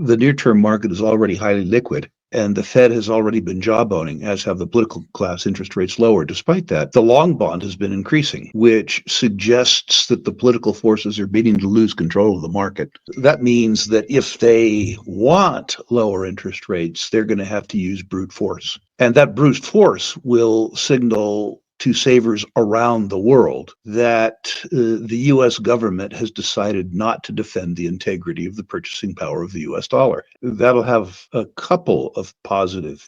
The near-term market is already highly liquid, and the Fed has already been jawboning, as have the political class, interest rates lower. Despite that, the long bond has been increasing, which suggests that the political forces are beginning to lose control of the market. That means that if they want lower interest rates, they're going to have to use brute force. And that brute force will signal to savers around the world that the U.S. government has decided not to defend the integrity of the purchasing power of the U.S. dollar. That'll have a couple of positive,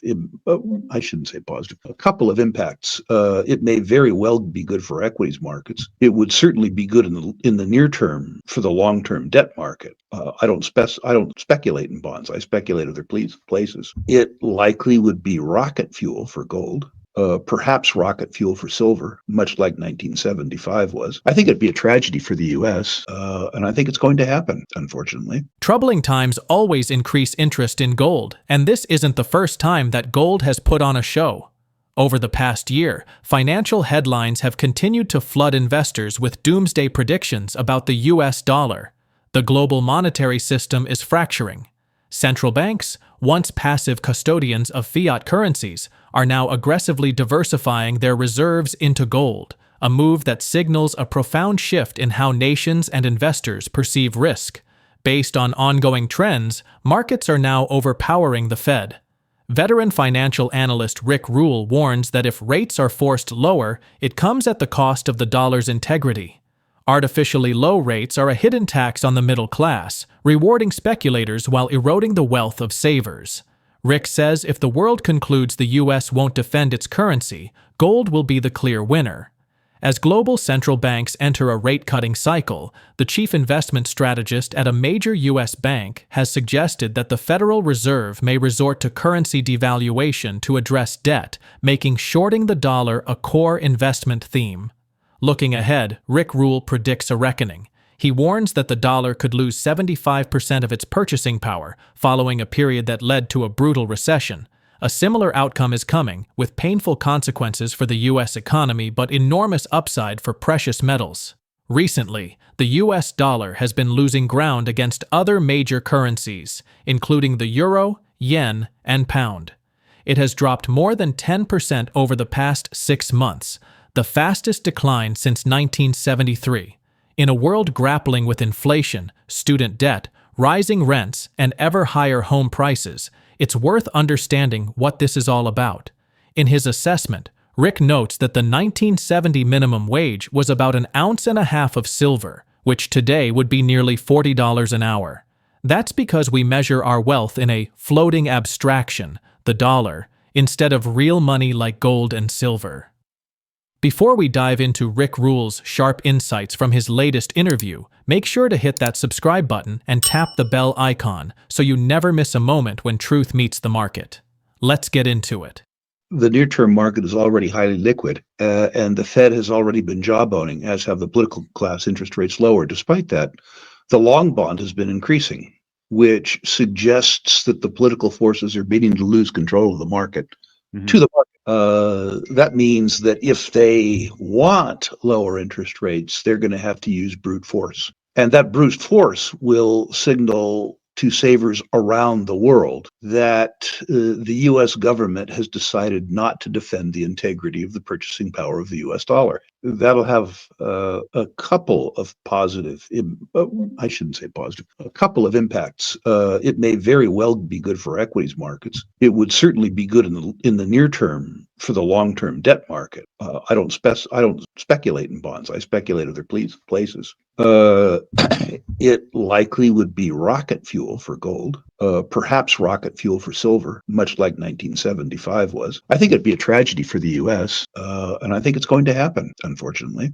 I shouldn't say positive, a couple of impacts. It may very well be good for equities markets. It would certainly be good in the near term for the long-term debt market. I don't speculate in bonds. I speculate other places. It likely would be rocket fuel for gold. Perhaps rocket fuel for silver, much like 1975 was. I think it'd be a tragedy for the U.S., and I think it's going to happen, unfortunately. Troubling times always increase interest in gold, and this isn't the first time that gold has put on a show. Over the past year, financial headlines have continued to flood investors with doomsday predictions about the U.S. dollar. The global monetary system is fracturing. Central banks, once passive custodians of fiat currencies, are now aggressively diversifying their reserves into gold, a move that signals a profound shift in how nations and investors perceive risk. Based on ongoing trends, markets are now overpowering the Fed. Veteran financial analyst RickRule warns that if rates are forced lower, it comes at the cost of the dollar's integrity. Artificially low rates are a hidden tax on the middle class, rewarding speculators while eroding the wealth of savers. Rick says if the world concludes the U.S. won't defend its currency, gold will be the clear winner. As global central banks enter a rate-cutting cycle, the chief investment strategist at a major U.S. bank has suggested that the Federal Reserve may resort to currency devaluation to address debt, making shorting the dollar a core investment theme. Looking ahead, RickRule predicts a reckoning. He warns that the dollar could lose 75% of its purchasing power following a period that led to a brutal recession. A similar outcome is coming, with painful consequences for the U.S. economy but enormous upside for precious metals. Recently, the U.S. dollar has been losing ground against other major currencies, including the euro, yen, and pound. It has dropped more than 10% over the past 6 months, the fastest decline since 1973. In a world grappling with inflation, student debt, rising rents, and ever higher home prices, it's worth understanding what this is all about. In his assessment, Rick notes that the 1970 minimum wage was about 1.5 ounces of silver, which today would be nearly $40 an hour. That's because we measure our wealth in a floating abstraction, the dollar, instead of real money like gold and silver. Before we dive into RickRule's sharp insights from his latest interview, make sure to hit that subscribe button and tap the bell icon so you never miss a moment when truth meets the market. Let's get into it. The near-term market is already highly liquid, and the Fed has already been jawboning, as have the political class, interest rates lower. Despite that, the long bond has been increasing, which suggests that the political forces are beginning to lose control of the market. To the market. That means that if they want lower interest rates, they're going to have to use brute force. And that brute force will signal to savers around the world that the U.S. government has decided not to defend the integrity of the purchasing power of the U.S. dollar. That'll have a couple of positive, I shouldn't say positive, a couple of impacts. It may very well be good for equities markets. It would certainly be good in the near term for the long-term debt market. I don't speculate in bonds. I speculate other places. It likely would be rocket fuel for gold, perhaps rocket fuel for silver, much like 1975 was. I think it'd be a tragedy for the U.S., and I think it's going to happen, unfortunately.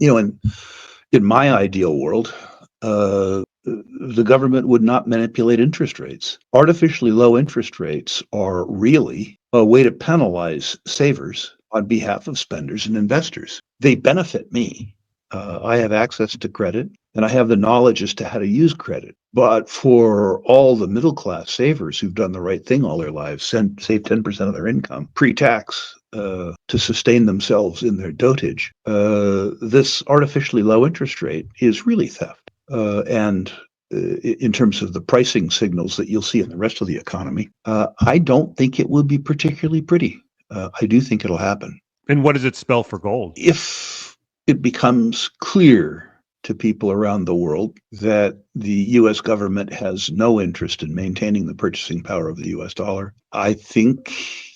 In my ideal world, the government would not manipulate interest rates. Artificially low interest rates are really a way to penalize savers on behalf of spenders and investors. They benefit me. I have access to credit, and I have the knowledge as to how to use credit. But for all the middle-class savers who've done the right thing all their lives, save 10% of their income pre-tax to sustain themselves in their dotage, this artificially low interest rate is really theft. And in terms of the pricing signals that you'll see in the rest of the economy, I don't think it will be particularly pretty. I do think it'll happen. And what does it spell for gold? If it becomes clear to people around the world that the U.S. government has no interest in maintaining the purchasing power of the U.S. dollar, I think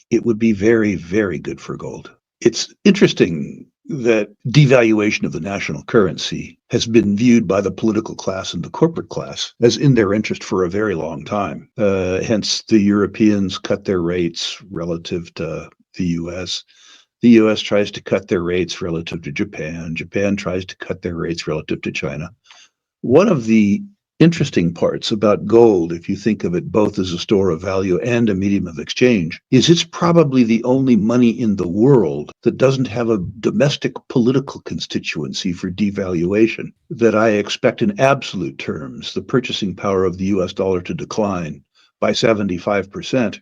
it would be very, very good for gold. It's interesting that devaluation of the national currency has been viewed by the political class and the corporate class as in their interest for a very long time. Hence, the Europeans cut their rates relative to the U.S. The U.S. tries to cut their rates relative to Japan. Japan tries to cut their rates relative to China. One of the interesting parts about gold, if you think of it both as a store of value and a medium of exchange, is it's probably the only money in the world that doesn't have a domestic political constituency for devaluation. That I expect in absolute terms the purchasing power of the U.S. dollar to decline by 75%.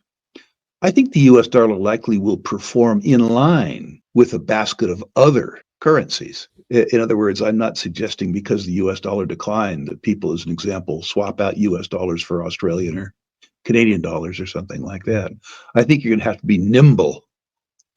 I think the U.S. dollar likely will perform in line with a basket of other currencies. In other words, I'm not suggesting because the U.S. dollar declined that people, as an example, swap out U.S. dollars for Australian or Canadian dollars or something like that. I think you're going to have to be nimble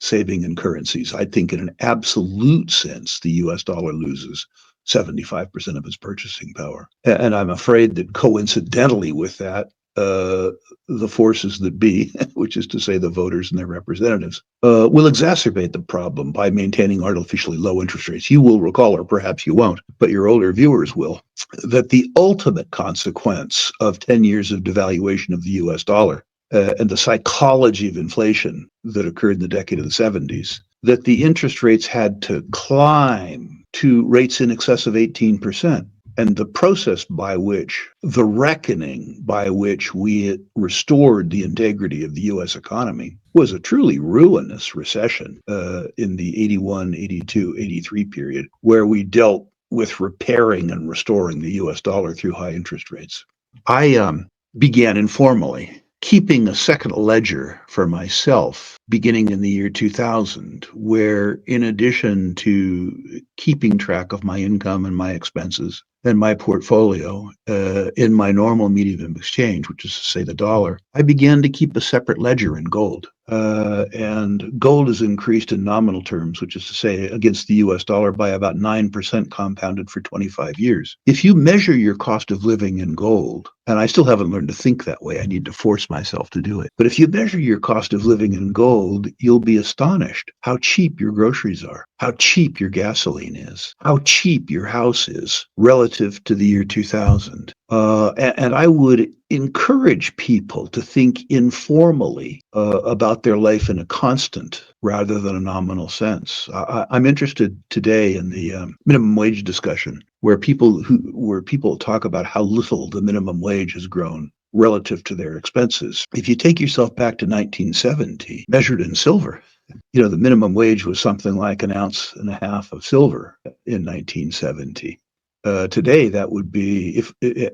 saving in currencies. I think in an absolute sense, the U.S. dollar loses 75% of its purchasing power. And I'm afraid that coincidentally with that, the forces that be, which is to say the voters and their representatives, will exacerbate the problem by maintaining artificially low interest rates. You will recall, or perhaps you won't, but your older viewers will, that the ultimate consequence of 10 years of devaluation of the US dollar and the psychology of inflation that occurred in the decade of the 70s, that the interest rates had to climb to rates in excess of 18%. And the process by which, the reckoning by which we restored the integrity of the U.S. economy was a truly ruinous recession in the 81, 82, 83 period, where we dealt with repairing and restoring the U.S. dollar through high interest rates. I began informally keeping a second ledger for myself beginning in the year 2000, where in addition to keeping track of my income and my expenses and my portfolio in my normal medium of exchange, which is to say the dollar, I began to keep a separate ledger in gold. And gold has increased in nominal terms, which is to say against the US dollar by about 9% compounded for 25 years. If you measure your cost of living in gold, and I still haven't learned to think that way, I need to force myself to do it. But if you measure your cost of living in gold, you'll be astonished how cheap your groceries are, how cheap your gasoline is, how cheap your house is relative to the year 2000. And I would encourage people to think informally about their life in a constant rather than a nominal sense. I'm interested today in the minimum wage discussion, where people talk about how little the minimum wage has grown relative to their expenses. If you take yourself back to 1970, measured in silver, the minimum wage was something like 1.5 ounces of silver in 1970. Today, that would be,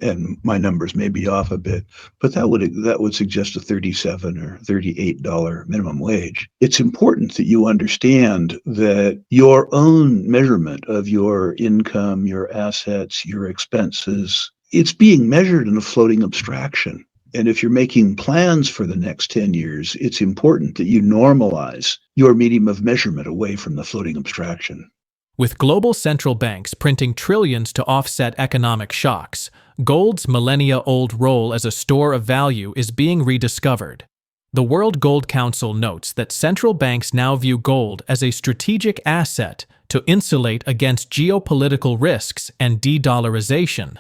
and my numbers may be off a bit, but that would suggest a $37 or $38 minimum wage. It's important that you understand that your own measurement of your income, your assets, your expenses, it's being measured in a floating abstraction. And if you're making plans for the next 10 years, it's important that you normalize your medium of measurement away from the floating abstraction. With global central banks printing trillions to offset economic shocks, gold's millennia-old role as a store of value is being rediscovered. The World Gold Council notes that central banks now view gold as a strategic asset to insulate against geopolitical risks and de-dollarization.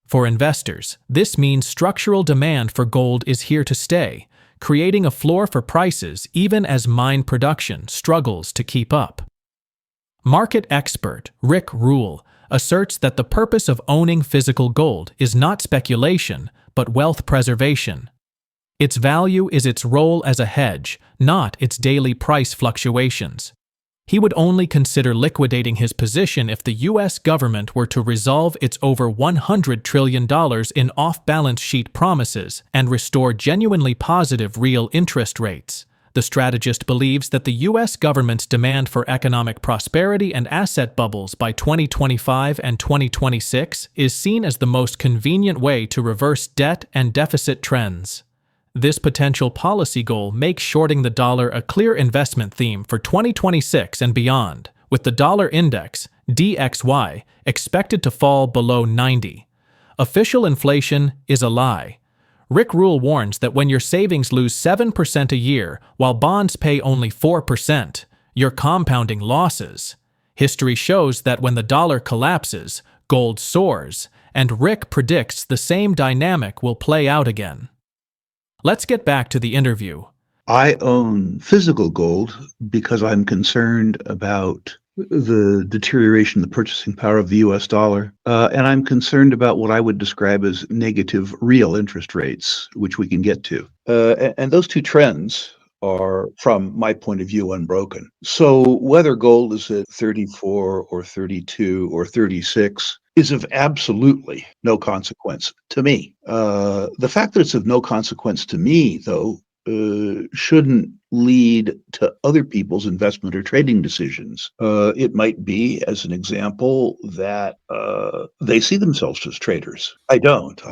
For investors, this means structural demand for gold is here to stay, creating a floor for prices even as mine production struggles to keep up. Market expert RickRule asserts that the purpose of owning physical gold is not speculation, but wealth preservation. Its value is its role as a hedge, not its daily price fluctuations. He would only consider liquidating his position if the U.S. government were to resolve its over $100 trillion in off-balance sheet promises and restore genuinely positive real interest rates. The strategist believes that the U.S. government's demand for economic prosperity and asset bubbles by 2025 and 2026 is seen as the most convenient way to reverse debt and deficit trends. This potential policy goal makes shorting the dollar a clear investment theme for 2026 and beyond, with the dollar index, DXY, expected to fall below 90. Official inflation is a lie. RickRule warns that when your savings lose 7% a year while bonds pay only 4%, you're compounding losses. History shows that when the dollar collapses, gold soars, and Rick predicts the same dynamic will play out again. Let's get back to the interview. I own physical gold because I'm concerned about the deterioration of the purchasing power of the US dollar. And I'm concerned about what I would describe as negative real interest rates, which we can get to. And those two trends are, from my point of view, unbroken. So whether gold is at 34 or 32 or 36 is of absolutely no consequence to me. The fact that it's of no consequence to me, though, shouldn't lead to other people's investment or trading decisions. It might be, as an example, that they see themselves as traders. I don't.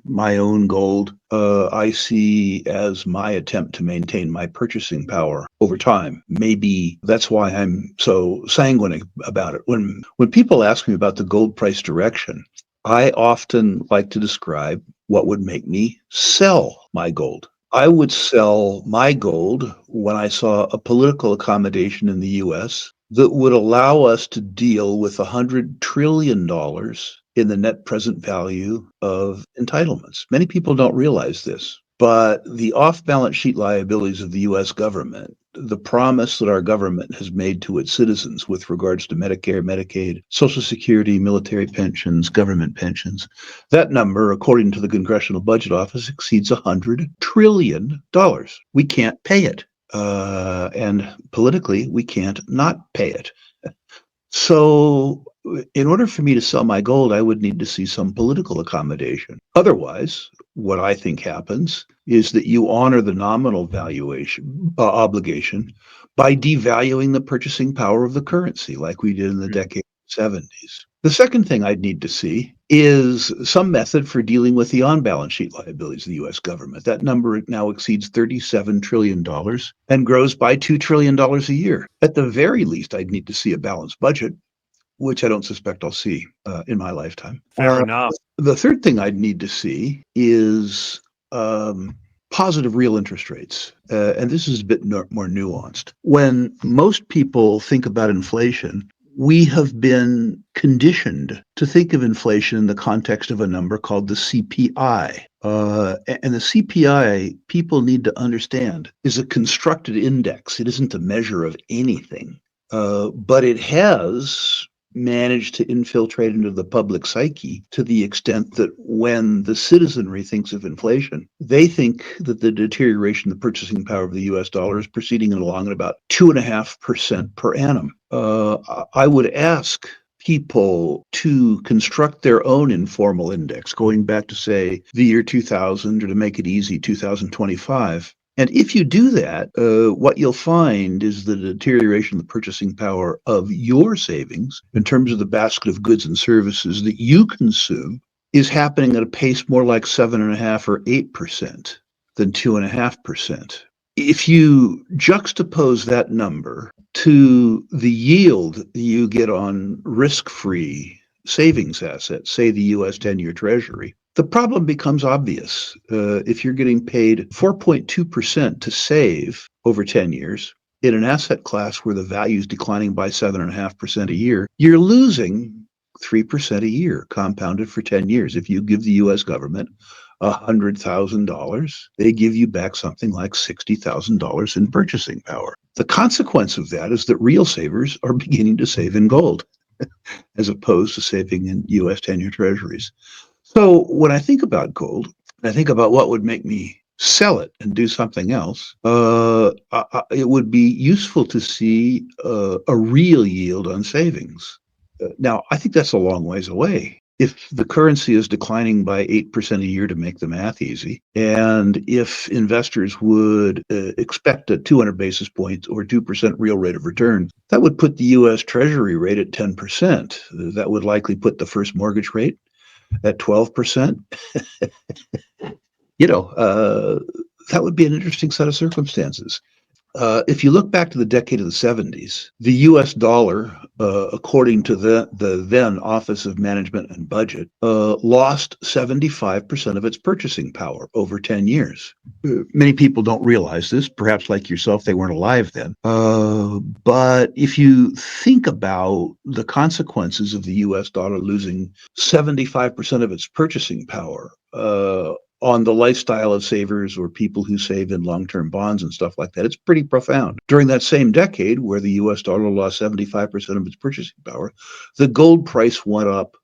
My own gold, I see as my attempt to maintain my purchasing power over time. Maybe that's why I'm so sanguine about it. When people ask me about the gold price direction, I often like to describe what would make me sell my gold. I would sell my gold when I saw a political accommodation in the US that would allow us to deal with $100 trillion in the net present value of entitlements. Many people don't realize this, but the off-balance sheet liabilities of the US government, the promise that our government has made to its citizens with regards to Medicare, Medicaid, Social Security, military pensions, government pensions, that number, according to the Congressional Budget Office, exceeds $100 trillion. We can't pay it. And politically, we can't not pay it. So in order for me to sell my gold, I would need to see some political accommodation. Otherwise, what I think happens is that you honor the nominal valuation obligation by devaluing the purchasing power of the currency, like we did in the decade 70s. The second thing I'd need to see is some method for dealing with the on-balance sheet liabilities of the U.S. government. That number now exceeds $37 trillion and grows by $2 trillion a year. At the very least, I'd need to see a balanced budget, which I don't suspect I'll see in my lifetime. Fair enough. The third thing I'd need to see is positive real interest rates. And this is a bit more nuanced. When most people think about inflation, we have been conditioned to think of inflation in the context of a number called the CPI. And the CPI, people need to understand, is a constructed index. It isn't a measure of anything, but it has managed to infiltrate into the public psyche to the extent that when the citizenry thinks of inflation, they think that the deterioration of the purchasing power of the US dollar is proceeding along at about 2.5% per annum. I would ask people to construct their own informal index, going back to, say, the year 2000, or to make it easy, 2025. And if you do that, what you'll find is the deterioration of the purchasing power of your savings in terms of the basket of goods and services that you consume is happening at a pace more like 7.5% or 8% than 2.5%. If you juxtapose that number to the yield you get on risk-free savings assets, say the US 10-year Treasury, the problem becomes obvious. If you're getting paid 4.2% to save over 10 years in an asset class where the value is declining by 7.5% a year, you're losing 3% a year compounded for 10 years. If you give the US government $100,000, they give you back something like $60,000 in purchasing power. The consequence of that is that real savers are beginning to save in gold as opposed to saving in US 10-year treasuries. So when I think about gold, I think about what would make me sell it and do something else. It would be useful to see a real yield on savings. Now, I think that's a long ways away. if the currency is declining by 8% a year, to make the math easy, and if investors would expect a 200 basis points or 2% real rate of return, that would put the U.S. Treasury rate at 10%. That would likely put the first mortgage rate at 12%. That would be an interesting set of circumstances. If you look back to the decade of the 70s, the U.S. dollar, according to the then Office of Management and Budget, lost 75% of its purchasing power over 10 years. Many people don't realize this. Perhaps like yourself, they weren't alive then. But if you think about the consequences of the U.S. dollar losing 75% of its purchasing power, on the lifestyle of savers or people who save in long-term bonds and stuff like that, it's pretty profound. During that same decade, where the U.S. dollar lost 75% of its purchasing power, the gold price went up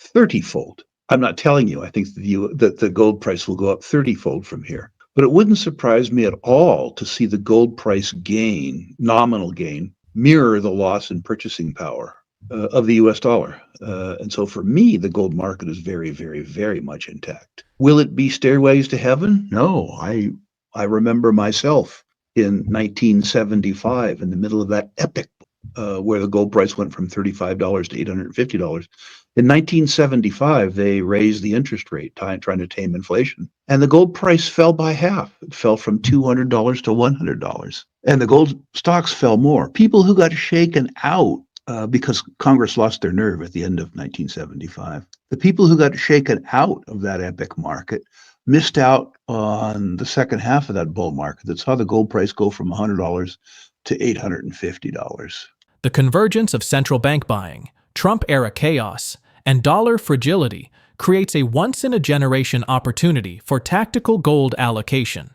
30-fold. I'm not telling you I think that the gold price will go up 30-fold from here, but it wouldn't surprise me at all to see the gold price gain, nominal gain, mirror the loss in purchasing power of the U.S. dollar. And so for me, the gold market is very, very, very much intact. Will it be stairways to heaven? No. I remember myself in 1975, in the middle of that epic, where the gold price went from $35 to $850. In 1975, they raised the interest rate, trying to tame inflation. And the gold price fell by half. It fell from $200 to $100. And the gold stocks fell more. People who got shaken out because Congress lost their nerve at the end of 1975. The people who got shaken out of that epic market missed out on the second half of that bull market that saw the gold price go from $100 to $850. The convergence of central bank buying, Trump-era chaos, and dollar fragility creates a once-in-a-generation opportunity for tactical gold allocation.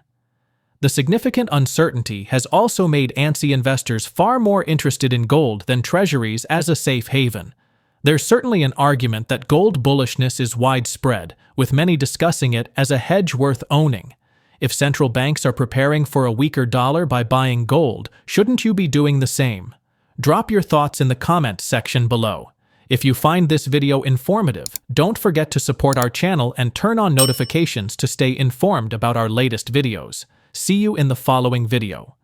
The significant uncertainty has also made antsy investors far more interested in gold than treasuries as a safe haven. There's certainly an argument that gold bullishness is widespread, with many discussing it as a hedge worth owning. If central banks are preparing for a weaker dollar by buying gold, shouldn't you be doing the same? Drop your thoughts in the comments section below. If you find this video informative, don't forget to support our channel and turn on notifications to stay informed about our latest videos. See you in the following video.